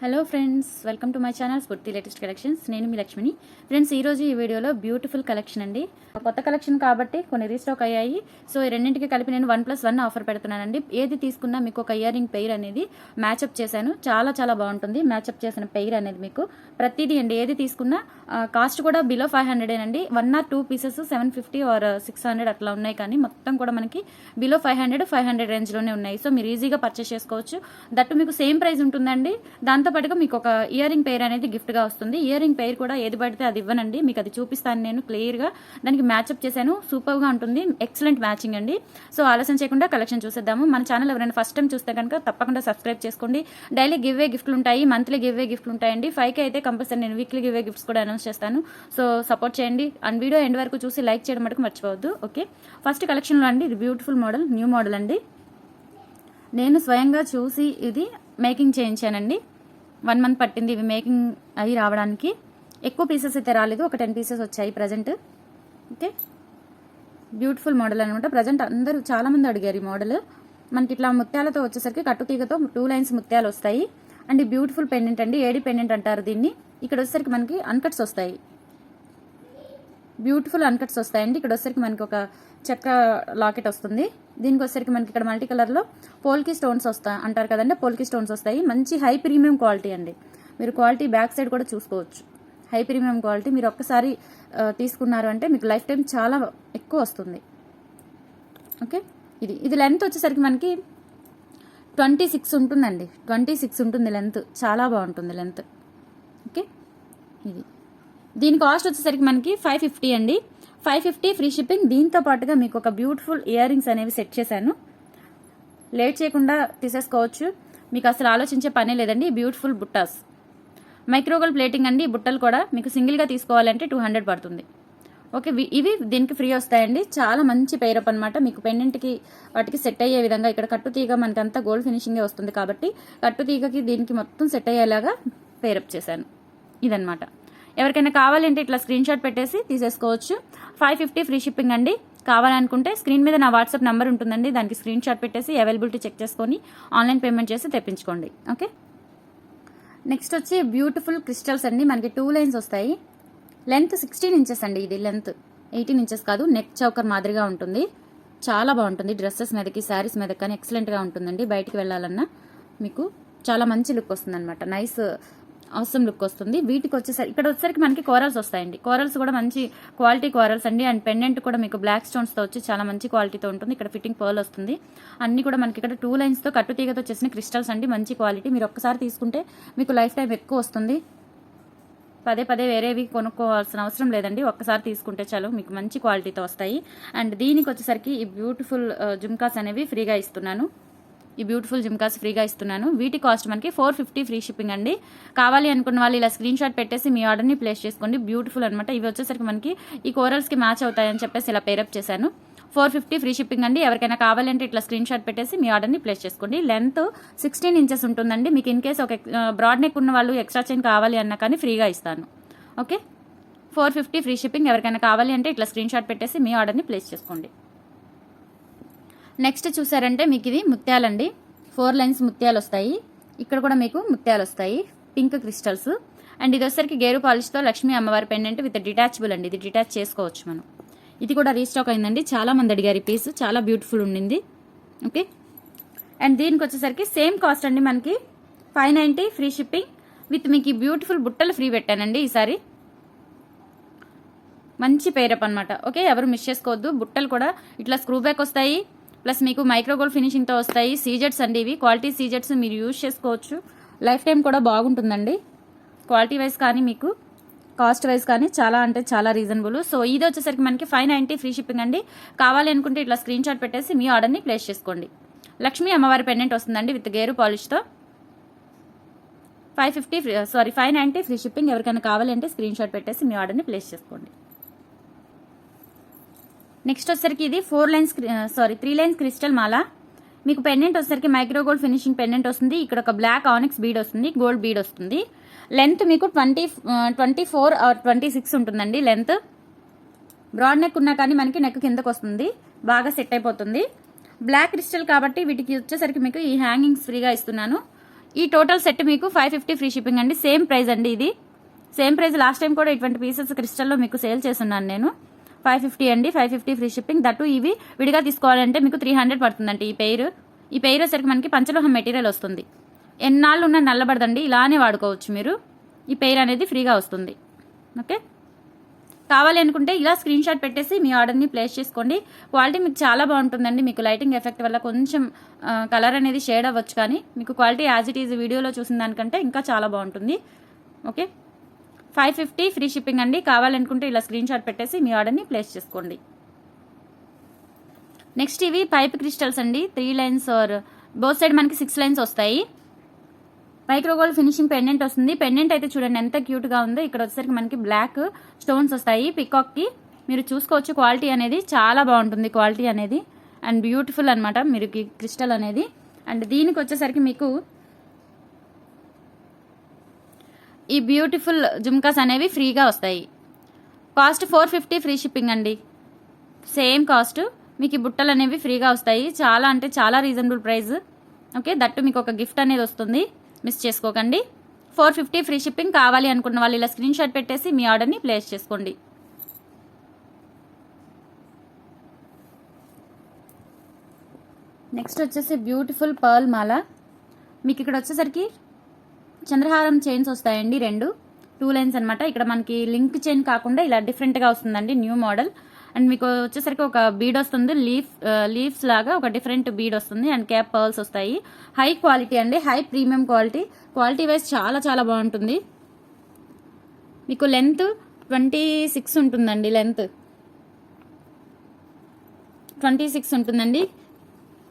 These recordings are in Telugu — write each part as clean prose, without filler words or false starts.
Hello friends, welcome to my channel స్ఫూర్తి లేటెస్ట్ కలెక్షన్స్. నేను మీ లక్ష్మిని. ఫ్రెండ్స్, ఈరోజు ఈ వీడియోలో బ్యూటిఫుల్ కలెక్షన్ అండి. కొత్త కలెక్షన్ కాబట్టి కొన్ని రీస్టాక్ అయ్యాయి. సో ఈ రెండింటికి కలిపి నేను 1+1 ఆఫర్ పెడుతున్నానండి. ఏది తీసుకున్నా మీకు ఒక ఇయర్ రింగ్ పెయిర్ అనేది మ్యాచ్అప్ చేశాను. చాలా చాలా బాగుంటుంది మ్యాచ్అప్ చేసిన పెయిర్ అనేది. మీకు ప్రతిదీ అండి, ఏది తీసుకున్నా కాస్ట్ కూడా బిలో 500 అండి. 1 or 2 పీసెస్ 750 or 600 అట్లా ఉన్నాయి, కానీ మొత్తం కూడా మనకి బిలో 500 రేంజ్లోనే ఉన్నాయి. సో మీరు ఈజీగా పర్చేస్ చేసుకోవచ్చు. దట్టు మీకు సేమ్ ప్రైస్ ఉంటుందండి. దాంతో పాటుగా మీకు ఒక ఇయర్ రింగ్ పెయిర్ అనేది గిఫ్ట్గా వస్తుంది. ఇయర్ రింగ్ పెయిర్ కూడా ఏది పడితే అది ఇవ్వనండి, మీకు అది చూపిస్తాను నేను క్లియర్గా. దానికి మ్యాచ్అప్ చేశాను, సూపర్గా ఉంటుంది, ఎక్సలెంట్ మ్యాచింగ్ అండి. సో ఆలస్యం చేయకుండా కలెక్షన్ చూసేద్దాము. మన ఛానల్ ఎవరైనా ఫస్ట్ టైం చూస్తే కనుక తప్పకుండా సబ్స్క్రైబ్ చేసుకోండి. డైలీ గివ్ వే గిఫ్ట్లు ఉంటాయి, మంత్లీ గివ్ వే గిఫ్ట్లు ఉంటాయండి. 5K అయితే కంపల్సరీ నేను వీక్లీ గివ్ వే గిఫ్ట్స్ కూడా అనౌన్స్ చేస్తాను. సో సపోర్ట్ చేయండి అండ్ వీడియో ఎండ్ వరకు చూసి లైక్ చేయడం మటుకు మర్చిపోవద్దు. ఓకే, ఫస్ట్ కలెక్షన్లో అండి ఇది బ్యూటిఫుల్ మోడల్, న్యూ మోడల్ అండి. నేను స్వయంగా చూసి ఇది మేకింగ్ చేయించానండి. 1 month పట్టింది ఇవి మేకింగ్ అవి రావడానికి. ఎక్కువ పీసెస్ అయితే రాలేదు, ఒక 10 pieces వచ్చాయి ప్రజెంట్. ఓకే, బ్యూటిఫుల్ మోడల్ అనమాట. ప్రజెంట్ అందరూ చాలామంది అడిగారు ఈ మోడల్. మనకి ఇట్లా ముత్యాలతో వచ్చేసరికి కట్టుతీగతో 2 lines ముత్యాలు వస్తాయి. అండ్ బ్యూటిఫుల్ పెండెంట్ అండి, ఏడి పెండెంట్ అంటారు దీన్ని. ఇక్కడ వచ్చేసరికి మనకి అన్కట్స్ వస్తాయి, బ్యూటిఫుల్ అన్కట్స్ వస్తాయండి. ఇక్కడ వచ్చేసరికి మనకి ఒక చెక్క లాకెట్ వస్తుంది. దీనికి వచ్చేసరికి మనకి ఇక్కడ మల్టీ కలర్లో పోల్కి స్టోన్స్ అంటారు కదండి, పోల్కి స్టోన్స్ వస్తాయి. మంచి హై ప్రీమియం క్వాలిటీ అండి. మీరు క్వాలిటీ బ్యాక్ సైడ్ కూడా చూసుకోవచ్చు. High premium quality. మీరు ఒక్కసారి తీసుకున్నారు అంటే మీకు లైఫ్ టైం చాలా ఎక్కువ వస్తుంది. ఓకే, ఇది లెంత్ వచ్చేసరికి మనకి 26 ఉంటుందండి. 26 ఉంటుంది లెంత్, చాలా బాగుంటుంది లెంత్. ఓకే, దీని కాస్ట్ వచ్చేసరికి మనకి 550 అండి. 550 ఫ్రీ షిప్పింగ్. దీంతో పాటుగా మీకు ఒక బ్యూటిఫుల్ ఇయర్ రింగ్స్ అనేవి సెట్ చేశాను. లేట్ చేయకుండా తీసేసుకోవచ్చు, మీకు అసలు ఆలోచించే పనే లేదండి. బ్యూటిఫుల్ బుట్టాస్, మైక్రోగోల్డ్ ప్లేటింగ్ అండి. బుట్టలు కూడా మీకు సింగిల్గా తీసుకోవాలంటే 200 పడుతుంది. ఓకే, ఇవి దీనికి ఫ్రీ వస్తాయండి. చాలా మంచి పేరప్ అనమాట. మీకు పెండెంట్కి వాటికి సెట్ అయ్యే విధంగా ఇక్కడ కట్టుతీగ మనకి అంతా గోల్డ్ ఫినిషింగే వస్తుంది కాబట్టి కట్టుతీగకి దీనికి మొత్తం సెట్ అయ్యేలాగా పేరప్ చేశాను. ఇదనమాట. ఎవరికైనా కావాలంటే ఇట్లా స్క్రీన్ షాట్ పెట్టేసి తీసేసుకోవచ్చు. 550 ఫ్రీ షిప్పింగ్ అండి. కావాలనుకుంటే స్క్రీన్ మీద నా వాట్సాప్ నెంబర్ ఉంటుందండి, దానికి స్క్రీన్ షాట్ పెట్టేసి అవైలబిలిటీ చెక్ చేసుకొని ఆన్లైన్ పేమెంట్ చేసి తెప్పించుకోండి. ఓకే, నెక్స్ట్ వచ్చి బ్యూటిఫుల్ క్రిస్టల్స్ అండి. మనకి 2 lines వస్తాయి. లెంత్ 16 inches అండి. ఇది లెంత్ 18 inches కాదు, నెక్ చౌకర్ మాదిరిగా ఉంటుంది. చాలా బాగుంటుంది. డ్రెస్సెస్ మీదకి, శారీస్ మీద కానీ ఎక్సలెంట్గా ఉంటుందండి. బయటికి వెళ్ళాలన్నా మీకు చాలా మంచి లుక్ వస్తుంది అనమాట. నైస్ అవసరం లుక్ వస్తుంది. వీటికి వచ్చేసరికి ఇక్కడ వచ్చేసరికి మనకి కోరల్స్ వస్తాయండి. కోరల్స్ కూడా మంచి క్వాలిటీ కోరల్స్ అండి. అండ్ పెండెంట్ కూడా మీకు బ్లాక్ స్టోన్స్తో వచ్చి చాలా మంచి క్వాలిటీతో ఉంటుంది. ఇక్కడ ఫిట్టింగ్ పర్ల్ వస్తుంది. అన్ని కూడా మనకి ఇక్కడ 2 linesతో కట్టుతీగతో చేసిన క్రిస్టల్స్ అండి. మంచి క్వాలిటీ. మీరు ఒక్కసారి తీసుకుంటే మీకు లైఫ్ టైం ఎక్కువ వస్తుంది. పదే వేరేవి కొనుక్కోవాల్సిన అవసరం లేదండి. ఒక్కసారి తీసుకుంటే చాలు, మీకు మంచి క్వాలిటీతో వస్తాయి. అండ్ దీనికి వచ్చేసరికి ఈ బ్యూటిఫుల్ జుమ్కాస్ అనేవి ఫ్రీగా ఇస్తున్నాను. ఈ బ్యూటిఫుల్ జిమ్కాస్ ఫ్రీగా ఇస్తున్నాను. వీటి కాస్ట్ మనకి 450 ఫ్రీ షిప్పింగ్ అండి. కావాలి అనుకున్న వాళ్ళు ఇలా స్క్రీన్ షాట్ పెట్టేసి మీ ఆర్డర్ని ప్లేస్ చేసుకోండి. బ్యూటిఫుల్ అనమాట. ఇవి వచ్చేసరికి మనకి ఈ కోరల్స్కి మ్యాచ్ అవుతాయని చెప్పేసి ఇలా పేరప్ చేశాను. 450 ఫ్రీ షిప్పింగ్ అండి. ఎవరికైనా కావాలంటే ఇట్లా స్క్రీన్ షాట్ పెట్టేసి మీ ఆర్డర్ని ప్లేస్ చేసుకోండి. లెంత్ 16 inches ఉంటుందండి. మీకు ఇన్ కేసు ఒక బ్రాడ్ నెక్ ఉన్న వాళ్ళు ఎక్స్ట్రా చైన్ కావాలి అన్నా కానీ ఫ్రీగా ఇస్తాను. Okay, 450 free shipping. ఎవరికైనా కావాలి అంటే ఇట్లా స్క్రీన్ షాట్ పెట్టేసి మీ ఆర్డర్ని ప్లేస్ చేసుకోండి. నెక్స్ట్ చూసారంటే మీకు ఇది ముత్యాలండి. 4 lines ముత్యాలు వస్తాయి. ఇక్కడ కూడా మీకు ముత్యాలు వస్తాయి, పింక్ క్రిస్టల్స్. అండ్ ఇది వచ్చేసరికి గేరు పాలిష్తో లక్ష్మీ అమ్మవారి పెండెంట్ విత్ డిటాచబుల్ అండి. ఇది డిటాచ్ చేసుకోవచ్చు మనం. ఇది కూడా రీస్టాక్ అయిందండి. చాలా మంది అడిగారు ఈ పీస్, చాలా బ్యూటిఫుల్ ఉండింది. ఓకే, అండ్ దీనికి వచ్చేసరికి సేమ్ కాస్ట్ అండి. మనకి 590 ఫ్రీ షిప్పింగ్ విత్ మీకు ఈ బ్యూటిఫుల్ బుట్టలు ఫ్రీ పెట్టానండి ఈసారి. మంచి పేరప్ అనమాట. ఓకే, ఎవరు మిస్ చేసుకోవద్దు. బుట్టలు కూడా ఇట్లా స్క్రూ బ్యాక్ వస్తాయి, ప్లస్ మీకు మైక్రోగోల్డ్ ఫినిషింగ్తో వస్తాయి. సీజెట్స్ అండి ఇవి, క్వాలిటీ సీజెట్స్. మీరు యూజ్ చేసుకోవచ్చు, లైఫ్ టైం కూడా బాగుంటుందండి. క్వాలిటీ వైజ్ కానీ మీకు కాస్ట్ వైజ్ కానీ చాలా అంటే చాలా రీజనబుల్. సో ఇది వచ్చేసరికి మనకి 590 ఫ్రీ షిప్పింగ్ అండి. కావాలి అనుకుంటే ఇట్లా స్క్రీన్ షాట్ పెట్టేసి మీ ఆర్డర్ని ప్లేస్ చేసుకోండి. లక్ష్మీ అమ్మవారి పెండెంట్ వస్తుందండి విత్ గేరు పాలిష్తో. 590 free shipping. ఎవరికైనా కావాలంటే స్క్రీన్ షాట్ పెట్టేసి మీ ఆర్డర్ని ప్లేస్ చేసుకోండి. నెక్స్ట్ వచ్చేసరికి ఇది 3 lines క్రిస్టల్ మాల. మీకు పెండెంట్ వచ్చేసరికి మైక్రోగోల్డ్ ఫినిషింగ్ పెండెంట్ వస్తుంది. ఇక్కడ ఒక బ్లాక్ ఆనిక్స్ బీడ్ వస్తుంది, గోల్డ్ బీడ్ వస్తుంది. లెంత్ మీకు 24 or 26 ఉంటుందండి లెంత్. బ్రాడ్ నెక్ ఉన్నా కానీ మనకి నెక్ కిందకు వస్తుంది, బాగా సెట్ అయిపోతుంది. బ్లాక్ క్రిస్టల్ కాబట్టి వీటికి వచ్చేసరికి మీకు ఈ హ్యాంగింగ్స్ ఫ్రీగా ఇస్తున్నాను. ఈ టోటల్ సెట్ మీకు 550 ఫ్రీ షిప్పింగ్ అండి. సేమ్ ప్రైస్ అండి, ఇది సేమ్ ప్రైస్. లాస్ట్ టైం కూడా ఇటువంటి పీసెస్ క్రిస్టల్లో మీకు సేల్ చేస్తున్నాను నేను. 550 అండి, 550 ఫ్రీ షిప్పింగ్. దట్టు ఇవి విడిగా తీసుకోవాలంటే మీకు 300 పడుతుందండి ఈ పెయిర్. ఈ పెయిర్ వచ్చరికి మనకి పంచలోహం మెటీరియల్ వస్తుంది. ఎన్నాళ్ళు ఉన్న నల్లబడదండి, ఇలానే వాడుకోవచ్చు మీరు. ఈ పెయిర్ అనేది ఫ్రీగా వస్తుంది. ఓకే, కావాలి అనుకుంటే ఇలా స్క్రీన్ షాట్ పెట్టేసి మీ ఆర్డర్ని ప్లేస్ చేసుకోండి. క్వాలిటీ మీకు చాలా బాగుంటుందండి. మీకు లైటింగ్ ఎఫెక్ట్ వల్ల కొంచెం కలర్ అనేది షేడ్ అవ్వచ్చు, కానీ మీకు క్వాలిటీ యాజ్ ఇట్ ఈజ్ వీడియోలో చూసిన దానికంటే ఇంకా చాలా బాగుంటుంది. ఓకే, 550 ఫ్రీ షిప్పింగ్ అండి. కావాలనుకుంటే ఇలా స్క్రీన్ షాట్ పెట్టేసి మీ ఆర్డర్ని ప్లేస్ చేసుకోండి. నెక్స్ట్ ఇవి పైప్ క్రిస్టల్స్ అండి. 3 లైన్స్ ఆర్ బోత్ సైడ్ మనకి 6 లైన్స్ వస్తాయి. మైక్రో గోల్డ్ ఫినిషింగ్ పెండెంట్ వస్తుంది. పెండెంట్ అయితే చూడండి ఎంత క్యూట్గా ఉందో. ఇక్కడ వచ్చేసరికి మనకి బ్లాక్ స్టోన్స్ వస్తాయి పికాక్కి. మీరు చూసుకోవచ్చు క్వాలిటీ అనేది చాలా బాగుంటుంది. క్వాలిటీ అనేది అండ్ బ్యూటిఫుల్ అనమాట మీరు క్రిస్టల్ అనేది. అండ్ దీనికి వచ్చేసరికి మీకు ఈ బ్యూటిఫుల్ జుమ్కాస్ అనేవి ఫ్రీగా వస్తాయి. కాస్ట్ 450 ఫ్రీ షిప్పింగ్ అండి. Same cost. మీకు ఈ బుట్టలు అనేవి ఫ్రీగా వస్తాయి. చాలా అంటే చాలా రీజనబుల్ ప్రైస్. ఓకే, దట్టు మీకు ఒక గిఫ్ట్ అనేది వస్తుంది, మిస్ చేసుకోకండి. 450 ఫ్రీ షిప్పింగ్. కావాలి అనుకున్న వాళ్ళు ఇలా స్క్రీన్ షాట్ పెట్టేసి మీ ఆర్డర్ని ప్లేస్ చేసుకోండి. నెక్స్ట్ వచ్చేసి బ్యూటిఫుల్ పర్ల్ మాల. మీకు ఇక్కడ వచ్చేసరికి చంద్రహారం చైన్స్ వస్తాయండి, 2 లైన్స్ అనమాట. ఇక్కడ మనకి లింక్ చైన్ కాకుండా ఇలా డిఫరెంట్గా వస్తుందండి, న్యూ మోడల్. అండ్ మీకు వచ్చేసరికి ఒక బీడ్ వస్తుంది, లీవ్స్ లాగా ఒక డిఫరెంట్ బీడ్ వస్తుంది. అండ్ క్యాప్ పర్ల్స్ వస్తాయి. హై క్వాలిటీ అండి, హై ప్రీమియం క్వాలిటీ వైజ్ చాలా చాలా బాగుంటుంది. మీకు లెంత్ 26 ఉంటుందండి. లెంత్ 26 ఉంటుందండి.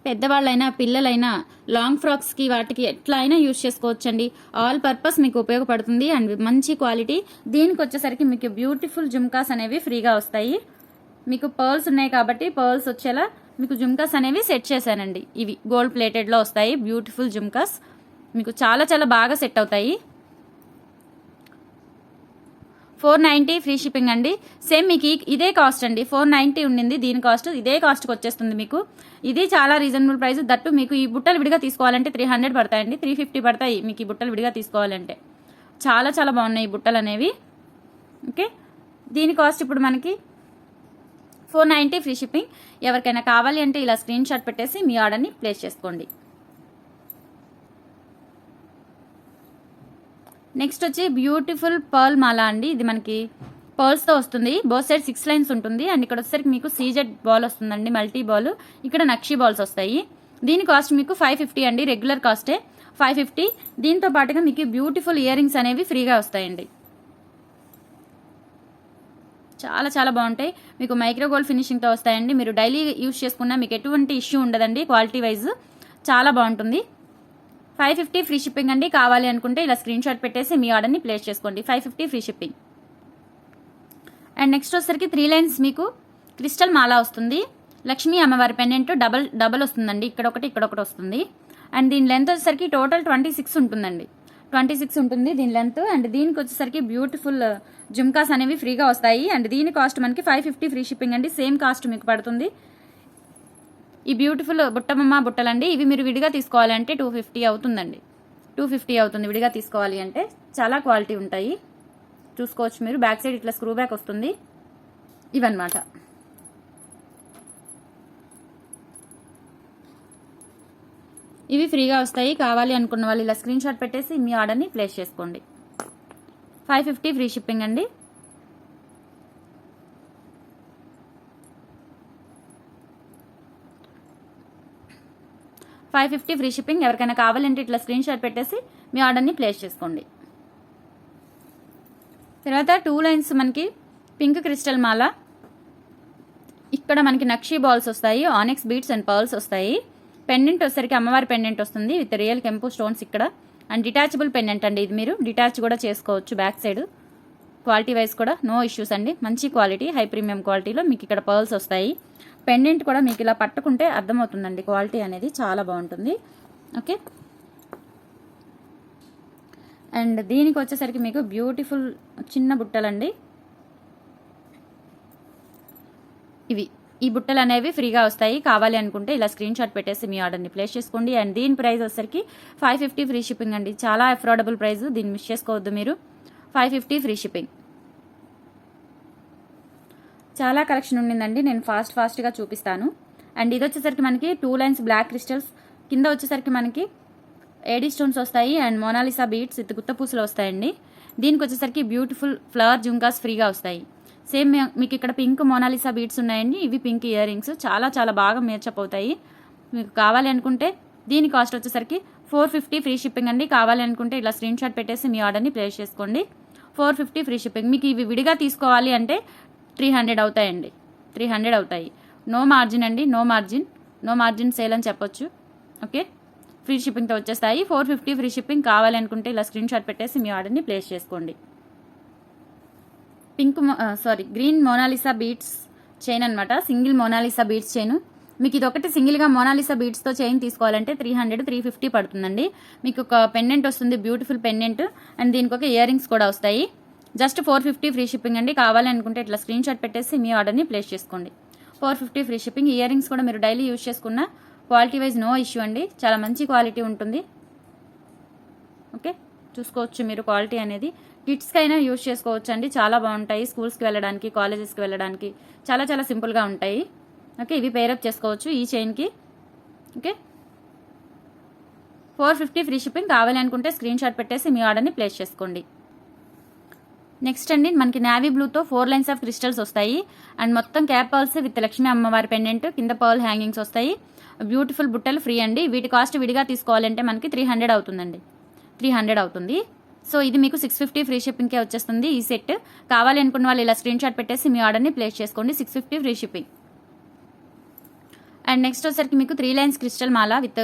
పెద్దవాళ్ళైనా పిల్లలైనా లాంగ్ ఫ్రాక్స్కి వాటికి ఎట్లా అయినా యూజ్ చేసుకోవచ్చండి. ఆల్ పర్పస్ మీకు ఉపయోగపడుతుంది. అండ్ మంచి క్వాలిటీ. దీనికి వచ్చేసరికి మీకు బ్యూటిఫుల్ జుమ్కాస్ అనేవి ఫ్రీగా వస్తాయి. మీకు పర్ల్స్ ఉన్నాయి కాబట్టి పర్ల్స్ వచ్చేలా మీకు జుమ్కాస్ అనేవి సెట్ చేశానండి. ఇవి గోల్డ్ ప్లేటెడ్లో వస్తాయి. బ్యూటిఫుల్ జుమ్కాస్ మీకు చాలా చాలా బాగా సెట్ అవుతాయి. 490 ఫ్రీ షిప్పింగ్ అండి. సేమ్ మీకు ఇదే కాస్ట్ అండి. 490 ఉండింది, దీని కాస్ట్ ఇదే కాస్ట్కి వచ్చేస్తుంది మీకు. ఇది చాలా రీజనబుల్ ప్రైస్. దట్టు మీకు ఈ బుట్టలు విడిగా తీసుకోవాలంటే 300 పడతాయండి, 350 పడతాయి మీకు ఈ బుట్టలు విడిగా తీసుకోవాలంటే. చాలా చాలా బాగున్నాయి ఈ బుట్టలు అనేవి. ఓకే, దీని కాస్ట్ ఇప్పుడు మనకి 490 ఫ్రీ షిప్పింగ్. ఎవరికైనా కావాలి అంటే ఇలా స్క్రీన్ షాట్ పెట్టేసి మీ ఆర్డర్ని ప్లేస్ చేసుకోండి. నెక్స్ట్ వచ్చి బ్యూటిఫుల్ పర్ల్ మాల అండి. ఇది మనకి పర్ల్స్తో వస్తుంది. బోత్ సైడ్ 6 లైన్స్ ఉంటుంది. అండ్ ఇక్కడ వచ్చేసరికి మీకు సీజెడ్ బాల్ వస్తుందండి, మల్టీ బాల్. ఇక్కడ నక్షి బాల్స్ వస్తాయి. దీని కాస్ట్ మీకు 550 అండి, రెగ్యులర్ కాస్టే 550. దీంతో పాటుగా మీకు బ్యూటిఫుల్ ఇయర్ రింగ్స్ అనేవి ఫ్రీగా వస్తాయండి. చాలా చాలా బాగుంటాయి. మీకు మైక్రో గోల్డ్ ఫినిషింగ్తో వస్తాయండి. మీరు డైలీ యూజ్ చేసుకున్నా మీకు ఎటువంటి ఇష్యూ ఉండదండి. క్వాలిటీ వైజ్ చాలా బాగుంటుంది. 550 ఫ్రీ షిప్పింగ్ అండి. కావాలి అనుకుంటే ఇలా స్క్రీన్ షాట్ పెట్టేసి మీ ఆర్డర్ని ప్లేస్ చేసుకోండి. 550 ఫ్రీ షిప్పింగ్. అండ్ నెక్స్ట్ వచ్చేసరికి 3 లైన్స్ మీకు క్రిస్టల్ మాల వస్తుంది. లక్ష్మీ అమ్మవారి పెండెంట్ డబల్ వస్తుందండి. ఇక్కడ ఒకటి వస్తుంది. అండ్ దీని లెంత్ వచ్చేసరికి టోటల్ 26 ఉంటుందండి. 26 ఉంటుంది దీని లెంత్. అండ్ దీనికి వచ్చేసరికి బ్యూటిఫుల్ జుమ్కాస్ అనేవి ఫ్రీగా వస్తాయి. అండ్ దీని కాస్ట్ మనకి 550 ఫ్రీ షిప్పింగ్ అండి. సేమ్ కాస్ట్ మీకు పడుతుంది. ఈ బ్యూటిఫుల్ బుట్టబొమ్మ బుట్టలండి. ఇవి మీరు విడిగా తీసుకోవాలంటే 250 అవుతుందండి. 250 అవుతుంది విడిగా తీసుకోవాలి అంటే. చాలా క్వాలిటీ ఉంటాయి, చూసుకోవచ్చు మీరు. బ్యాక్ సైడ్ ఇట్లా స్క్రూ బ్యాక్ వస్తుంది. ఇవన్నమాట. ఇవి ఫ్రీగా వస్తాయి. కావాలి అనుకున్న వాళ్ళు ఇలా స్క్రీన్ షాట్ పెట్టేసి మీ ఆర్డర్ని ప్లేస్ చేసుకోండి. 550 ఫ్రీ షిప్పింగ్ అండి. $550 ఫ్రీ షిప్పింగ్. ఎవరికైనా కావాలంటే ఇట్లా స్క్రీన్ షాట్ పెట్టేసి మీ ఆర్డర్ని ప్లేస్ చేసుకోండి. తర్వాత 2 లైన్స్ మనకి పింక్ క్రిస్టల్ మాల. ఇక్కడ మనకి నక్షి బాల్స్ వస్తాయి, ఆనిక్స్ బీడ్స్ అండ్ పర్ల్స్ వస్తాయి. పెండెంట్ వచ్చేసరికి అమ్మవారి పెండెంట్ వస్తుంది విత్ రియల్ కెంపు స్టోన్స్ ఇక్కడ. అండ్ డిటాచబుల్ పెండెంట్ అండి. ఇది మీరు డిటాచ్ కూడా చేసుకోవచ్చు బ్యాక్ సైడ్. క్వాలిటీ వైజ్ కూడా నో ఇష్యూస్ అండి. మంచి క్వాలిటీ, హై ప్రీమియం క్వాలిటీలో మీకు ఇక్కడ పర్ల్స్ వస్తాయి. పెండెంట్ కూడా మీకు ఇలా పట్టుకుంటే అర్థమవుతుందండి క్వాలిటీ అనేది చాలా బాగుంటుంది. ఓకే, అండ్ దీనికి వచ్చేసరికి మీకు బ్యూటిఫుల్ చిన్న బుట్టలండి. ఇవి ఈ బుట్టలు అనేవి ఫ్రీగా వస్తాయి. కావాలి అనుకుంటే ఇలా స్క్రీన్ షాట్ పెట్టేసి మీ ఆర్డర్ని ప్లేస్ చేసుకోండి. అండ్ దీని ప్రైస్ వచ్చేసరికి 550 ఫ్రీ షిప్పింగ్ అండి. చాలా అఫోర్డబుల్ ప్రైస్, దీన్ని మిస్ చేసుకోవద్దు మీరు. 550 ఫ్రీ షిప్పింగ్. చాలా కలెక్షన్ ఉండిందండి, నేను ఫాస్ట్గా చూపిస్తాను. అండ్ ఇది వచ్చేసరికి మనకి 2 లైన్స్ బ్లాక్ క్రిస్టల్స్, కింద వచ్చేసరికి మనకి ఏడీ స్టోన్స్ వస్తాయి అండ్ మోనాలిసా బీడ్స్ విత్ గుత్త పూసలు వస్తాయండి. దీనికి వచ్చేసరికి బ్యూటిఫుల్ ఫ్లవర్ జుంకాస్ ఫ్రీగా వస్తాయి. సేమ్ మీకు ఇక్కడ పింక్ మోనాలిసా బీడ్స్ ఉన్నాయండి. ఇవి పింక్ ఇయర్ రింగ్స్, చాలా బాగా మేచప్ అవుతాయి. మీకు కావాలి అనుకుంటే దీని కాస్ట్ వచ్చేసరికి 450 ఫ్రీ షిప్పింగ్ అండి. కావాలి అనుకుంటే ఇలా స్క్రీన్ షాట్ పెట్టేసి మీ ఆర్డర్ని ప్లేస్ చేసుకోండి. 450 ఫ్రీ షిప్పింగ్. మీకు ఇవి విడిగా తీసుకోవాలి అంటే 300 అవుతాయండి. 300 అవుతాయి. నో మార్జిన్ అండి, నో మార్జిన్ సేల్ అని చెప్పొచ్చు. ఓకే, ఫ్రీ షిప్పింగ్తో వచ్చేస్తాయి. 450 ఫ్రీ షిప్పింగ్. కావాలి అనుకుంటే ఇలా స్క్రీన్ షాట్ పెట్టేసి మీ ఆర్డర్ని ప్లేస్ చేసుకోండి. గ్రీన్ మోనాలిసా బీడ్స్ చైన్ అనమాట. Single Mona Lisa beads chain. మీకు ఇది ఒకటి సింగిల్గా మోనాలిసా బీడ్స్తో చైన్ తీసుకోవాలంటే 300-350 పడుతుందండి. మీకు ఒక పెండెంట్ వస్తుంది, బ్యూటిఫుల్ పెండెంట్. అండ్ దీనికి ఒక ఇయర్ రింగ్స్ కూడా వస్తాయి. జస్ట్ 450 ఫ్రీ షిప్పింగ్ అండి. కావాలి అనుకుంటే ఇట్లా స్క్రీన్ షాట్ పెట్టేసి మీ ఆర్డర్ని ప్లేస్ చేసుకోండి. 450 ఫ్రీ షిప్పింగ్. ఇయర్ రింగ్స్ కూడా మీరు డైలీ యూజ్ చేసుకున్న క్వాలిటీ వైజ్ నో ఇష్యూ అండి, చాలా మంచి క్వాలిటీ ఉంటుంది. ఓకే, చూసుకోవచ్చు మీరు క్వాలిటీ అనేది. కిడ్స్కైనా యూజ్ చేసుకోవచ్చు అండి, చాలా బాగుంటాయి. స్కూల్స్కి వెళ్ళడానికి, కాలేజెస్కి వెళ్ళడానికి చాలా సింపుల్గా ఉంటాయి. ఓకే, ఇవి పేరప్ చేసుకోవచ్చు ఈ చైన్కి. Okay, 450 free shipping. కావాలి అనుకుంటే స్క్రీన్ షాట్ పెట్టేసి మీ ఆర్డర్ని ప్లేస్ చేసుకోండి. నెక్స్ట్ అండి మనకి నావీ బ్లూతో 4 లైన్స్ ఆఫ్ క్రిస్టల్స్ వస్తాయి. అండ్ మొత్తం క్యాప్ పర్ల్స్ విత్ లక్ష్మీ అమ్మవారి పెండెంట్, కింద పర్ల్ హ్యాంగింగ్స్ వస్తాయి. బ్యూటిఫుల్ బుట్టలు ఫ్రీ అండి. వీటి కాస్ట్ విడిగా తీసుకోవాలంటే మనకి 300 అవుతుందండి. 300 అవుతుంది. సో ఇది మీకు 650 ఫ్రీ షిప్పింగ్కే వచ్చేస్తుంది ఈ సెట్. కావాలి అనుకున్న వాళ్ళు ఇలా స్క్రీన్ షాట్ పెట్టేసి మీ ఆర్డర్ని ప్లేస్ చేసుకోండి. 650 ఫ్రీ షిప్పింగ్. అండ్ నెక్స్ట్ వచ్చేసరికి మీకు 3 లైన్స్ క్రిస్టల్ మాల విత్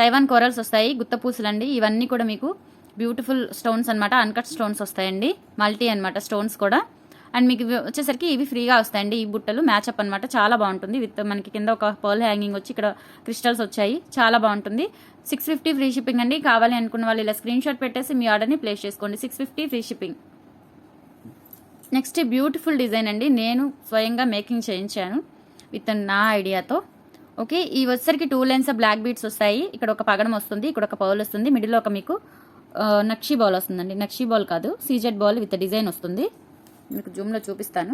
తైవాన్ కోరల్స్ వస్తాయి, గుత్త పూసలు అండి. ఇవన్నీ కూడా మీకు బ్యూటిఫుల్ స్టోన్స్ అనమాట, అన్కట్ స్టోన్స్ వస్తాయండి, మల్టీ అనమాట స్టోన్స్ కూడా. అండ్ మీకు వచ్చేసరికి ఇవి ఫ్రీగా వస్తాయండి. ఈ బుట్టలు మ్యాచప్ అనమాట, చాలా బాగుంటుంది. విత్ మనకి కింద ఒక పర్ల్ హ్యాంగింగ్ వచ్చి ఇక్కడ క్రిస్టల్స్ వచ్చాయి, చాలా బాగుంటుంది. 650 ఫ్రీ షిప్పింగ్ అండి. కావాలి అనుకున్న వాళ్ళు ఇలా స్క్రీన్ షాట్ పెట్టేసి మీ ఆర్డర్ని ప్లేస్ చేసుకోండి. 650 free shipping. Next beautiful design అండి, నేను స్వయంగా మేకింగ్ చేయించాను విత్ నా ఐడియాతో. ఓకే, ఈ వచ్చేసరికి 2 లైన్స్ బ్లాక్ బీడ్స్ వస్తాయి. ఇక్కడ ఒక పగడం వస్తుంది, ఇక్కడ ఒక పర్ల్ వస్తుంది, మిడిల్లో ఒక మీకు నక్షీ బాల్ వస్తుందండి. నక్షీ బాల్ కాదు, సీజెడ్ బాల్ విత్ డిజైన్ వస్తుంది. మీకు జూమ్లో చూపిస్తాను.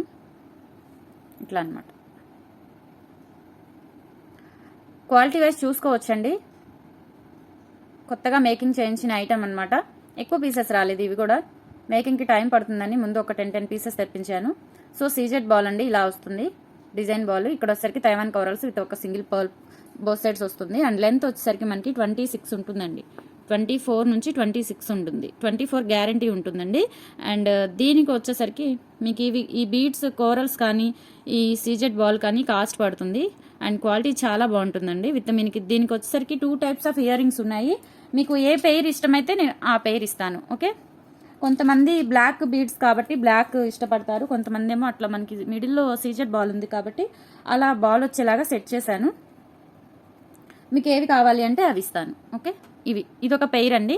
ఇట్లా అనమాట. క్వాలిటీ వైజ్ చూసుకోవచ్చండి. కొత్తగా మేకింగ్ చేయించిన ఐటమ్ అనమాట. ఎక్కువ పీసెస్ రాలేదు, ఇవి కూడా మేకింగ్కి టైం పడుతుందని ముందు ఒక 10 పీసెస్ తెప్పించాను. సో సీజెడ్ బాల్ అండి, ఇలా వస్తుంది డిజైన్ బాల్. ఇక్కడ వచ్చేసరికి తైవాన్ కవరల్స్ విత్ ఒక సింగిల్ పర్ల్ బోత్ సైడ్స్ వస్తుంది. అండ్ లెంత్ వచ్చేసరికి మనకి 26 ఉంటుందండి. 24 నుంచి 26 ఉంటుంది. 24 గ్యారంటీ ఉంటుందండి. అండ్ దీనికి వచ్చేసరికి మీకు ఈ బీడ్స్ కోరల్స్ కానీ ఈ సీజెడ్ బాల్ కానీ కాస్ట్ పడుతుంది. అండ్ క్వాలిటీ చాలా బాగుంటుందండి. విత్ దీనికి వచ్చేసరికి 2 టైప్స్ ఆఫ్ ఇయర్ రింగ్స్ ఉన్నాయి. మీకు ఏ పెయిర్ ఇష్టమైతే నేను ఆ పెయిర్ ఇస్తాను. ఓకే, కొంతమంది బ్లాక్ బీడ్స్ కాబట్టి బ్లాక్ ఇష్టపడతారు, కొంతమంది ఏమో అట్లా మనకి మిడిల్లో సీజెడ్ బాల్ ఉంది కాబట్టి అలా బాల్ వచ్చేలాగా సెట్ చేశాను. మీకు ఏవి కావాలి అంటే అవి ఇస్తాను. ఓకే, ఇదొక పెయిర్ అండి,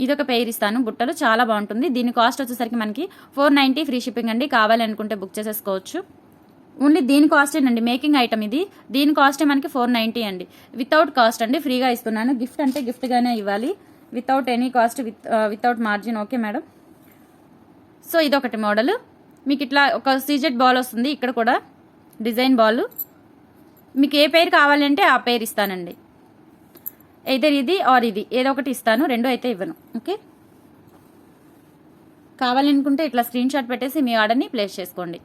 ఇదొక పెయిర్ ఇస్తాను. బుట్టలు చాలా బాగుంటుంది. దీని కాస్ట్ వచ్చేసరికి మనకి 490 ఫ్రీ షిప్పింగ్ అండి. కావాలి అనుకుంటే బుక్ చేసేసుకోవచ్చు. ఓన్లీ దీని కాస్టే అండి, మేకింగ్ ఐటమ్ ఇది. దీని కాస్టే మనకి 490 అండి. వితౌట్ కాస్ట్ అండి, ఫ్రీగా ఇస్తున్నాను. గిఫ్ట్ అంటే గిఫ్ట్గానే ఇవ్వాలి, without any cost, without margin. Okay madam. So ఇదొకటి మోడల్. మీకు ఇట్లా ఒక సీజెడ్ బాల్ వస్తుంది, ఇక్కడ కూడా డిజైన్ బాల్. మీకు ఏ పేరు కావాలంటే ఆ పేరు ఇస్తానండి. ఎయిదర్ ఇది ఆర్ ఇది, ఏదో ఒకటి ఇస్తాను, రెండు అయితే ఇవ్వను. ఓకే, కావాలనుకుంటే ఇట్లా స్క్రీన్ షాట్ పెట్టేసి మీ ఆర్డర్ని ప్లేస్ చేసుకోండి.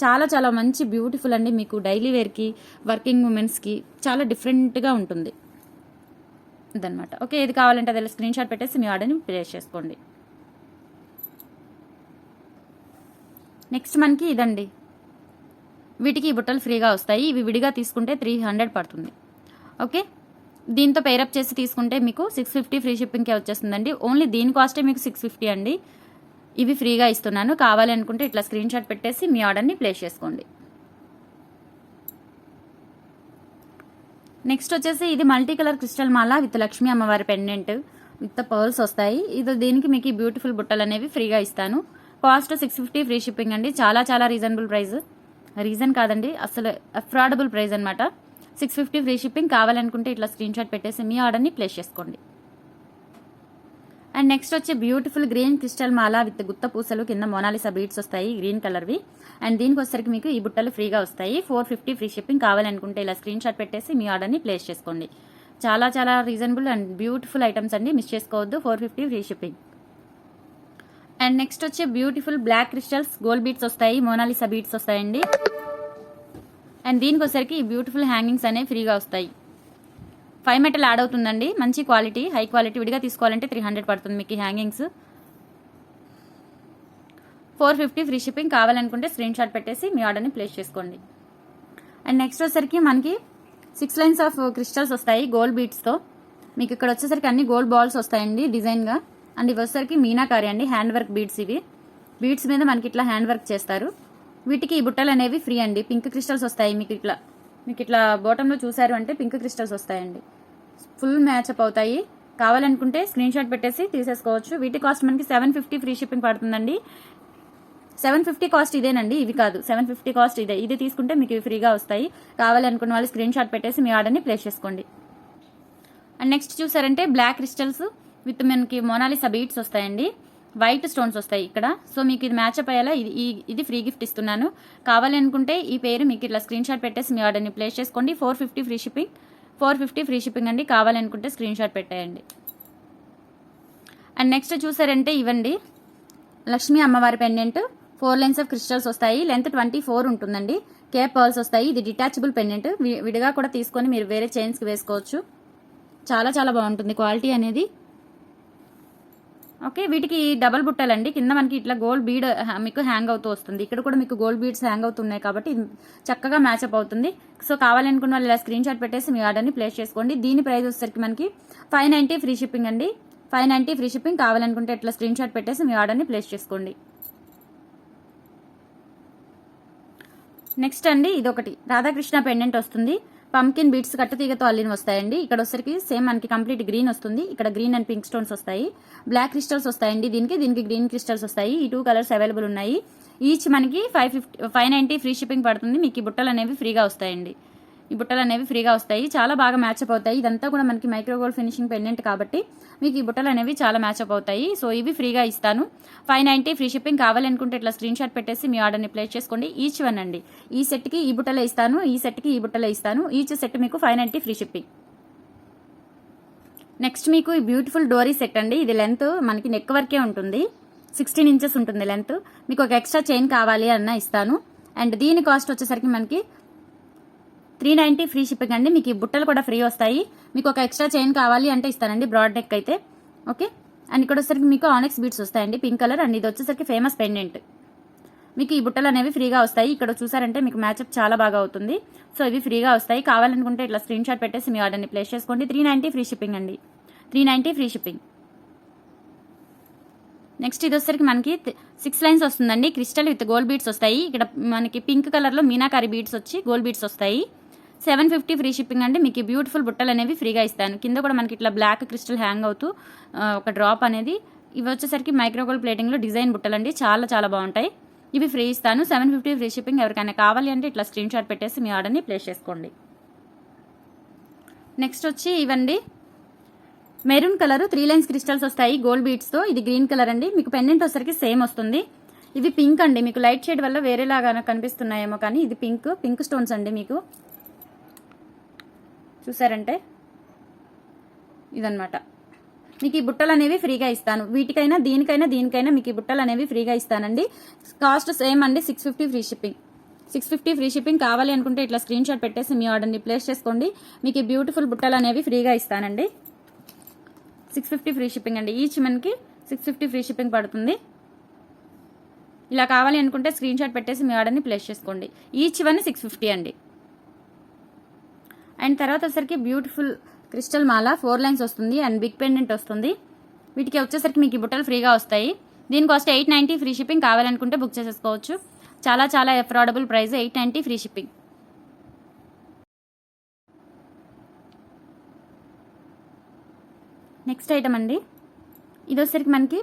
చాలా మంచి బ్యూటిఫుల్ అండి. మీకు డైలీ వేర్కి, వర్కింగ్ ఉమెన్స్కి చాలా డిఫరెంట్గా ఉంటుంది ఇదనమాట. ఓకే, ఏది కావాలంటే అదే స్క్రీన్ షాట్ పెట్టేసి మీ ఆర్డర్ని ప్లేస్ చేసుకోండి. నెక్స్ట్ మనకి ఇదండి, వీటికి ఈ బుట్టలు ఫ్రీగా వస్తాయి. ఇవి విడిగా తీసుకుంటే 300 పడుతుంది. ఓకే, దీంతో పేరప్ చేసి తీసుకుంటే మీకు 650 ఫ్రీ షిప్పింగ్కే వచ్చేస్తుందండి. ఓన్లీ దీని కాస్టే మీకు 650 అండి. ఇవి ఫ్రీగా ఇస్తున్నాను. కావాలి అనుకుంటే ఇట్లా స్క్రీన్ షాట్ పెట్టేసి మీ ఆర్డర్ని ప్లేస్ చేసుకోండి. నెక్స్ట్ వచ్చేసి ఇది మల్టీ కలర్ క్రిస్టల్ మాల విత్ లక్ష్మీ అమ్మవారి పెండెంట్ విత్ పర్ల్స్ వస్తాయి. దీనికి మీకు బ్యూటిఫుల్ బుట్టలు అనేవి ఫ్రీగా ఇస్తాను. కాస్ట్ 650 ఫ్రీ షిప్పింగ్ అండి. చాలా రీజనబుల్ ప్రైస్. రీజన్ కాదండి, అసలు అఫోర్డబుల్ ప్రైస్ అనమాట. 650 ఫ్రీ షిప్పింగ్. కావాలనుకుంటే ఇట్లా స్క్రీన్ షాట్ పెట్టేసి మీ ఆర్డర్ని ప్లేస్ చేసుకోండి. అండ్ నెక్స్ట్ వచ్చి బ్యూటిఫుల్ గ్రీన్ క్రిస్టల్ మాల విత్ గుత్త పూసలు, కింద మోనాలిసా బీడ్స్ వస్తాయి గ్రీన్ కలర్వి. అండ్ దీనికి వచ్చేసరికి మీకు ఈ బుట్టలు ఫ్రీగా వస్తాయి. 450 ఫ్రీ షిప్పింగ్. కావాలనుకుంటే ఇలా స్క్రీన్ షాట్ పెట్టేసి మీ ఆర్డర్ని ప్లేస్ చేసుకోండి. చాలా చాలా రీజనబుల్ అండ్ బ్యూటిఫుల్ ఐటమ్స్ అండి, మిస్ చేసుకోవద్దు. 450 ఫ్రీ షిప్పింగ్. అండ్ నెక్స్ట్ వచ్చి beautiful black crystals gold beads వస్తాయి, మోనాలిసా బీడ్స్ వస్తాయండి. అండ్ దీనికి వచ్చేసరికి బ్యూటిఫుల్ హ్యాంగింగ్స్ అనేవి ఫ్రీగా వస్తాయి. 5 మెటల్ యాడ్ అవుతుందండి, మంచి క్వాలిటీ, హై క్వాలిటీ. విడిగా తీసుకోవాలంటే 300 పడుతుంది మీకు ఈ హ్యాంగింగ్స్. 450 free shipping. కావాలనుకుంటే స్క్రీన్ షాట్ పెట్టేసి మీ ఆర్డర్ని ప్లేస్ చేసుకోండి. అండ్ నెక్స్ట్ వచ్చేసరికి మనకి 6 లైన్స్ ఆఫ్ క్రిస్టల్స్ వస్తాయి గోల్డ్ బీడ్స్తో. మీకు ఇక్కడ వచ్చేసరికి అన్ని గోల్డ్ బాల్స్ వస్తాయండి డిజైన్గా. అండ్ ఇవి వచ్చేసరికి మీనాకారి అండి, హ్యాండ్ వర్క్ బీడ్స్. ఇవి బీడ్స్ మీద మనకి ఇట్లా హ్యాండ్ వర్క్ చేస్తారు. వీటికి ఈ బుట్టలు అనేవి ఫ్రీ అండి. పింక్ క్రిస్టల్స్ వస్తాయి మీకు ఇట్లా బాటంలో చూసారు అంటే పింక్ క్రిస్టల్స్ వస్తాయండి. ఫుల్ మ్యాచ్అప్ అవుతాయి. కావాలనుకుంటే స్క్రీన్ షాట్ పెట్టేసి తీసేసుకోవచ్చు. వీటి కాస్ట్ మనకి 750 ఫ్రీ షిప్పింగ్ పడుతుందండి. 750 కాస్ట్ ఇదేనండి, ఇవి కాదు. 750 కాస్ట్ ఇదే. ఇది తీసుకుంటే మీకు ఇవి ఫ్రీగా వస్తాయి. కావాలనుకున్న వాళ్ళు స్క్రీన్ షాట్ పెట్టేసి మీ ఆర్డర్ని ప్లేస్ చేసుకోండి. అండ్ నెక్స్ట్ చూసారంటే బ్లాక్ క్రిస్టల్స్ విత్ మనకి మోనాలిసా బీడ్స్ వస్తాయండి. వైట్ స్టోన్స్ వస్తాయి ఇక్కడ. సో మీకు ఇది మ్యాచ్అప్ అయ్యేలా ఇది ఫ్రీ గిఫ్ట్ ఇస్తున్నాను. కావాలి అనుకుంటే ఈ పేరు మీకు ఇట్లా స్క్రీన్ షాట్ పెట్టేసి మీ ఆర్డర్ని ప్లేస్ చేసుకోండి. 450 ఫ్రీ షిప్పింగ్. 450 ఫ్రీ షిప్పింగ్ అండి. కావాలనుకుంటే స్క్రీన్ షాట్ పెట్టేయండి. అండ్ నెక్స్ట్ చూసారంటే ఇవ్వండి లక్ష్మీ అమ్మవారి పెండెంట్. 4 లైన్స్ ఆఫ్ క్రిస్టల్స్ వస్తాయి. లెంత్ 24 ఉంటుందండి. కేప్ పర్ల్స్ వస్తాయి. ఇది డిటాచబుల్ పెండెంట్. విడిగా కూడా తీసుకొని మీరు వేరే చైన్స్కి వేసుకోవచ్చు. చాలా చాలా బాగుంటుంది క్వాలిటీ అనేది. ఓకే, వీటికి డబల్ బుట్టలండి. కింద మనకి ఇట్లా గోల్డ్ బీడ్ మీకు హ్యాంగ్ అవుతూ వస్తుంది. ఇక్కడ కూడా మీకు గోల్డ్ బీడ్స్ హ్యాంగ్ అవుతున్నాయి కాబట్టి చక్కగా మ్యాచ్అప్ అవుతుంది. సో కావాలనుకున్న వాళ్ళు ఇలా స్క్రీన్ షాట్ పెట్టేసి మీ ఆర్డర్ని ప్లేస్ చేసుకోండి. దీని ప్రైస్ వచ్చేసరికి మనకి 590 ఫ్రీ షిప్పింగ్ అండి. 590 ఫ్రీ షిప్పింగ్. కావాలనుకుంటే ఇట్లా స్క్రీన్ షాట్ పెట్టేసి మీ ఆర్డర్ని ప్లేస్ చేసుకోండి. నెక్స్ట్ అండి ఇదొకటి రాధాకృష్ణ పెండెంట్ వస్తుంది. పంకిన్ బీడ్స్ కట్టుతీగతో అల్లిన వస్తాయండి. ఇక్కడ వచ్చరికి సేమ్ మనకి కంప్లీట్ గ్రీన్ వస్తుంది. ఇక్కడ గ్రీన్ అండ్ పింక్ స్టోన్స్ వస్తాయి. బ్లాక్ క్రిస్టల్స్ వస్తాయండి. దీనికి గ్రీన్ క్రిస్టల్స్ వస్తాయి. ఈ 2 కలర్స్ అవైలబుల్ ఉన్నాయి. ఈచ్ మనకి 590 ఫ్రీ షిప్పింగ్ పడుతుంది. మీకు ఈ బుట్టలు అనేవి ఫ్రీగా వస్తాయండి. ఈ బుట్టలు అనేవి ఫ్రీగా వస్తాయి. చాలా బాగా మ్యాచ్అప్ అవుతాయి. ఇదంతా కూడా మనకి మైక్రోగోల్డ్ ఫినిషింగ్ పెండెంట్ కాబట్టి మీకు ఈ బుట్టలు అనేవి చాలా మ్యాచ్అప్ అవుతాయి. సో ఇవి ఫ్రీగా ఇస్తాను. 590 ఫ్రీ షిప్పింగ్. కావాలనుకుంటే ఇట్లా స్క్రీన్ షాట్ పెట్టేసి మీ ఆర్డర్ని ప్లేస్ చేసుకోండి. ఈచ్ వన్ అండి. ఈ సెట్కి ఈ బుట్టలే ఇస్తాను, ఈ సెట్కి ఈ బుట్టలే ఇస్తాను. ఈచ్ సెట్ మీకు 590 ఫ్రీ షిప్పింగ్. నెక్స్ట్ మీకు ఈ బ్యూటిఫుల్ డోరీ సెట్ అండి. ఇది లెంత్ మనకి నెక్ వరకే ఉంటుంది. 16 ఇంచెస్ ఉంటుంది లెంత్. మీకు ఒక ఎక్స్ట్రా చైన్ కావాలి అన్న ఇస్తాను. అండ్ దీని కాస్ట్ వచ్చేసరికి మనకి 390 ఫ్రీ షిప్పింగ్ అండి. మీకు ఈ బుట్టలు కూడా ఫ్రీ వస్తాయి. మీకు ఒక ఎక్స్ట్రా చైన్ కావాలి అంటే ఇస్తానండి, బ్రాడ్ నెక్ అయితే. ఓకే, అండ్ ఇక్కడ వచ్చేసరికి మీకు ఆనెక్స్ బీడ్స్ వస్తాయండి పింక్ కలర్. అండ్ ఇది వచ్చేసరికి ఫేమస్ పెండెంట్. మీకు ఈ బుట్టలు అనేవి ఫ్రీగా వస్తాయి. ఇక్కడ చూసారంటే మీకు మ్యాచ్అప్ చాలా బాగా అవుతుంది. సో ఇవి ఫ్రీగా వస్తాయి. కావాలనుకుంటే ఇట్లా స్క్రీన్ షాట్ పెట్టేసి మీ ఆర్డర్ని ప్లేస్ చేసుకోండి. 390 ఫ్రీ షిప్పింగ్ అండి. 390 ఫ్రీ షిప్పింగ్. నెక్స్ట్ ఇది వచ్చేసరికి మనకి 6 లైన్స్ వస్తుందండి. క్రిస్టల్ విత్ గోల్డ్ బీడ్స్ వస్తాయి. ఇక్కడ మనకి పింక్ కలర్లో మీనాకారి బీడ్స్ వచ్చి గోల్డ్ బీడ్స్ వస్తాయి. 750 ఫ్రీ షిప్పింగ్ అండి. మీకు బ్యూటిఫుల్ బుట్టలు అనేవి ఫ్రీగా ఇస్తాను. కింద కూడా మనకి ఇట్లా బ్లాక్ క్రిస్టల్ హ్యాంగ్ అవుతూ ఒక డ్రాప్ అనేది. ఇవి వచ్చేసరికి మైక్రోగోల్డ్ ప్లేటింగ్లో డిజైన్ బుట్టలు అండి. చాలా చాలా బాగుంటాయి. ఇవి ఫ్రీ ఇస్తాను. 750 ఫ్రీ షిప్పింగ్. ఎవరికైనా కావాలి అంటే ఇట్లా స్క్రీన్ షాట్ పెట్టేసి మీ ఆర్డర్ని ప్లేస్ చేసుకోండి. నెక్స్ట్ వచ్చి ఇవ్వండి మెరూన్ కలర్ 3 లైన్స్ క్రిస్టల్స్ వస్తాయి గోల్డ్ బీడ్స్తో. ఇది గ్రీన్ కలర్ అండి. మీకు పెండెంట్ వచ్చేసరికి సేమ్ వస్తుంది. ఇవి పింక్ అండి. మీకు లైట్ షేడ్ వల్ల వేరేలాగా కనిపిస్తున్నాయేమో కానీ ఇది పింక్ స్టోన్స్ అండి. మీకు చూసారంటే ఇదనమాట. మీకు ఈ బుట్టలు అనేవి ఫ్రీగా ఇస్తాను. వీటికైనా దీనికైనా మీకు ఈ బుట్టలు అనేవి ఫ్రీగా ఇస్తానండి. కాస్ట్ సేమ్ అండి. 650 ఫ్రీ షిప్పింగ్. 650 free shipping. కావాలి అనుకుంటే ఇట్లా స్క్రీన్ షాట్ పెట్టేసి మీ ఆర్డర్ని ప్లేస్ చేసుకోండి. మీకు ఈ బ్యూటిఫుల్ బుట్టలు అనేవి ఫ్రీగా ఇస్తానండి. 650 ఫ్రీ షిప్పింగ్ అండి. ఈచ్ మనకి 650 ఫ్రీ షిప్పింగ్ పడుతుంది. ఇలా కావాలి అనుకుంటే స్క్రీన్ షాట్ పెట్టేసి మీ ఆర్డర్ని ప్లేస్ చేసుకోండి. ఈచ్ వన్ 650 అండి. అండ్ తర్వాత వచ్చేసరికి బ్యూటిఫుల్ క్రిస్టల్ మాల 4 లైన్స్ వస్తుంది. అండ్ బిగ్ పెండెంట్ వస్తుంది. వీటికి వచ్చేసరికి మీకు ఈ బుట్టలు ఫ్రీగా వస్తాయి. దీని కాస్ట్ 890 ఫ్రీ షిప్పింగ్. కావాలనుకుంటే బుక్ చేసేసుకోవచ్చు. చాలా చాలా affordable price. 890 free shipping. Next item అండి. ఇది వచ్చేసరికి మనకి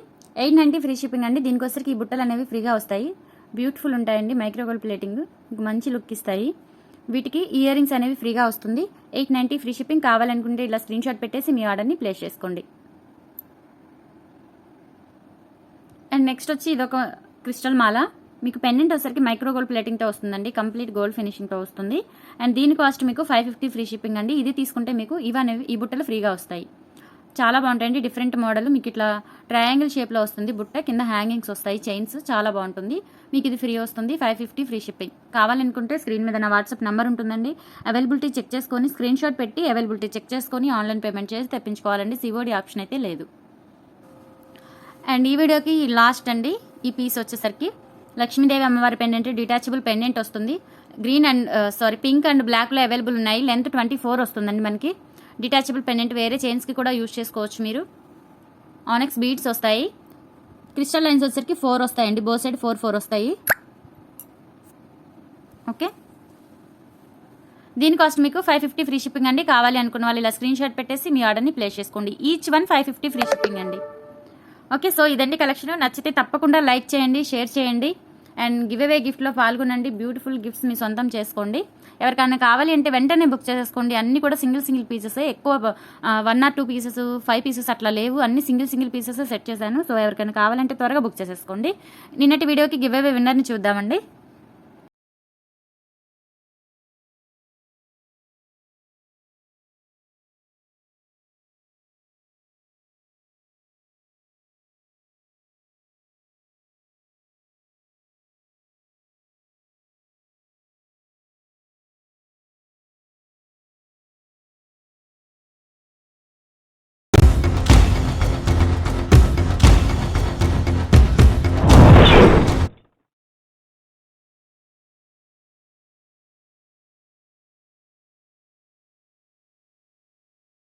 890 ఫ్రీ షిప్పింగ్ అండి. దీనికి వచ్చేసరికి ఈ బుట్టలు అనేవి ఫ్రీగా వస్తాయి. బ్యూటిఫుల్ ఉంటాయండి. మైక్రో గోల్డ్ ప్లేటింగ్ మీకు మంచి లుక్ ఇస్తాయి. వీటికి ఇయర్ రింగ్స్ అనేవి ఫ్రీగా వస్తుంది. 890 ఫ్రీ షిప్పింగ్. కావాలనుకుంటే ఇలా స్క్రీన్ షాట్ పెట్టేసి మీ ఆర్డర్ని ప్లేస్ చేసుకోండి. అండ్ నెక్స్ట్ వచ్చి ఇదొక క్రిస్టల్ మాల. మీకు పెండెంట్ వచ్చేసరికి మైక్రో గోల్డ్ ప్లేటింగ్తో వస్తుందండి. కంప్లీట్ గోల్డ్ ఫినిషింగ్తో వస్తుంది. అండ్ దీని కాస్ట్ మీకు 550 ఫ్రీ షిప్పింగ్ అండి. ఇది తీసుకుంటే మీకు ఇవనేవి ఈ బుట్టలు ఫ్రీగా వస్తాయి. చాలా బాగుంటాయండి. Different model. మీకు ఇట్లా ట్రయాంగిల్ షేప్లో వస్తుంది బుట్ట. కింద హ్యాంగింగ్స్ వస్తాయి, చైన్స్. చాలా బాగుంటుంది. మీకు ఇది ఫ్రీ వస్తుంది. 550 ఫ్రీ షిప్పింగ్. కావాలనుకుంటే స్క్రీన్ మీద నా వాట్సాప్ నెంబర్ ఉంటుందండి. అవైలబిలిటీ చెక్ చేసుకొని స్క్రీన్ షాట్ పెట్టి అవైలబిలిటీ చెక్ చేసుకొని ఆన్లైన్ పేమెంట్ చేసి తెప్పించుకోవాలండి. సిఓడి ఆప్షన్ అయితే లేదు. అండ్ ఈ వీడియోకి లాస్ట్ అండి. ఈ పీస్ వచ్చేసరికి లక్ష్మీదేవి అమ్మవారి పెండెంట్, డిటాచబుల్ పెండెంట్ వస్తుంది. గ్రీన్ అండ్ పింక్ అండ్ బ్లాక్లో అవైలబుల్ ఉన్నాయి. లెంత్ 24 వస్తుందండి మనకి. డిటాచబుల్ పెండెంట్ వేరే చైన్స్కి కూడా యూజ్ చేసుకోవచ్చు మీరు. ఆనెక్స్ బీడ్స్ వస్తాయి. క్రిస్టల్ లైన్స్ వచ్చేసరికి 4 వస్తాయండి. బో సైడ్ 4 వస్తాయి. ఓకే, దీని కాస్ట్ మీకు 550 ఫ్రీ షిప్పింగ్ అండి. కావాలి అనుకున్న వాళ్ళు ఇలా స్క్రీన్ షాట్ పెట్టేసి మీ ఆర్డర్ని ప్లేస్ చేసుకోండి. ఈచ్ వన్ 550 ఫ్రీ షిప్పింగ్ అండి. ఓకే, సో ఇదండి కలెక్షన్. నచ్చితే తప్పకుండా లైక్ చేయండి, షేర్ చేయండి. అండ్ గివ్ అవే గిఫ్ట్లో పాల్గొనండి. బ్యూటిఫుల్ గిఫ్ట్స్ మీ సొంతం చేసుకోండి. ఎవరికైనా కావాలి అంటే వెంటనే బుక్ చేసేసుకోండి. అన్నీ కూడా సింగిల్ పీసెస్. ఎక్కువ 1 or 2 పీసెస్ 5 పీసెస్ అట్లా లేవు. అన్ని సింగిల్ పీసెస్ సెట్ చేశాను. సో ఎవరికైనా కావాలంటే త్వరగా బుక్ చేసేసుకోండి. నిన్నటి వీడియోకి గివ్ అవే విన్నర్ని చూద్దామండి.